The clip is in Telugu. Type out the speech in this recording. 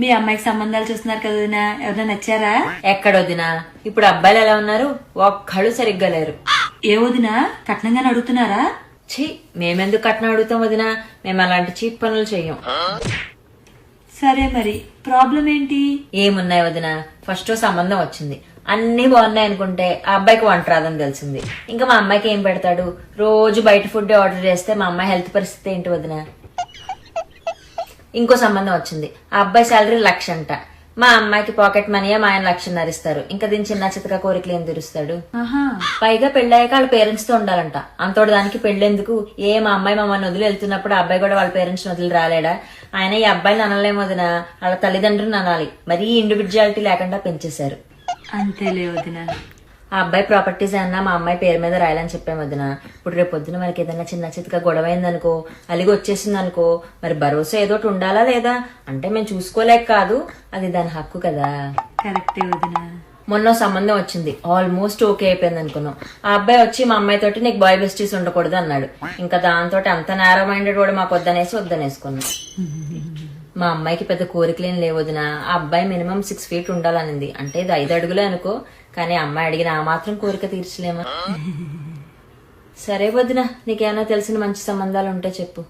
మీ అమ్మాయికి సంబంధాలు చూస్తున్నారు కదా వదినా, ఎవరైనా నచ్చారా? ఎక్కడ వదినా, ఇప్పుడు అబ్బాయిలు ఎలా ఉన్నారు, ఒక్కళ్ళు సరిగ్గా లేరు. ఏ వదినా, కట్నంగానే అడుగుతున్నారా? ఛీ, మేమెందుకు కట్నం అడుగుతాం వదినా, మేము అలాంటి చీప్ పనులు చెయ్యం. సరే మరి ప్రాబ్లం ఏంటి? ఏమున్నాయి వదినా, ఫస్ట్ సంబంధం వచ్చింది, అన్ని బాగున్నాయి అనుకుంటే ఆ అబ్బాయికి వంట రాదని తెలిసింది. ఇంకా మా అమ్మాయికి ఏం పెడతాడు, రోజు బయట ఫుడ్ ఆర్డర్ చేస్తే మా అమ్మాయి హెల్త్ పరిస్థితి ఏంటి వదినా. ఇంకో సంబంధం వచ్చింది, ఆ అబ్బాయి శాలరీ 1,00,000 అంట, మా అమ్మాయికి పాకెట్ మనీయే మా ఆయన 1,00,000 ఇస్తారు. ఇంకా దీని చిన్న చితక కోరికలు ఏం తీరుస్తాడు? పైగా పెళ్ళయ్యాక వాళ్ళ పేరెంట్స్ తో ఉండాలంట. అంతోటి దానికి పెళ్ళెందుకు? మా అమ్మాయి మమ్మల్ని వదిలి వెళ్తున్నప్పుడు ఆ అబ్బాయి కూడా వాళ్ళ పేరెంట్స్ వదిలి రాలేడా? ఆయన ఈ అబ్బాయిని అనలేము వదినా, వాళ్ళ తల్లిదండ్రులను అనాలి. మరీ ఇండివిజువాలిటీ లేకుండా పెంచేశారు. అంతేలే వదినా. ఆ అబ్బాయి ప్రాపర్టీస్ అన్నా మా అమ్మాయి పేరు మీద రాయాలని చెప్పాం వదిన. ఇప్పుడు రేపు పొద్దున మనకి ఏదైనా చిన్న చితక గొడవ అయిందనుకో, అలిగి వచ్చేసింది అనుకో, మరి భరోసా ఏదోటి ఉండాలా లేదా? అంటే మేము చూసుకోలేక కాదు, అది దాని హక్కు కదా. కరెక్టే వదినా. మొన్న సంబంధం వచ్చింది, ఆల్మోస్ట్ ఓకే అయిపోయింది అనుకున్నాం. ఆ అబ్బాయి వచ్చి మా అమ్మాయి తోటి నీకు బాయ్ బెస్టీస్ ఉండకూడదు అన్నాడు. ఇంకా దాంతో అంత నేరో మైండెడ్ కూడా మాకు వద్దనేసుకున్నాం. మా అమ్మాయికి పెద్ద కోరికలేం లేవదిన. ఆ అబ్బాయి మినిమం 6 feet ఉండాలనింది. అంటే ఇది 5 అడుగులే అనుకో, కానీ అమ్మాయి అడిగిన ఆ మాత్రం కోరిక తీర్చలేమా? సరే వదిన, నీకేమైనా తెలిసిన మంచి సంబంధాలు ఉంటే చెప్పు.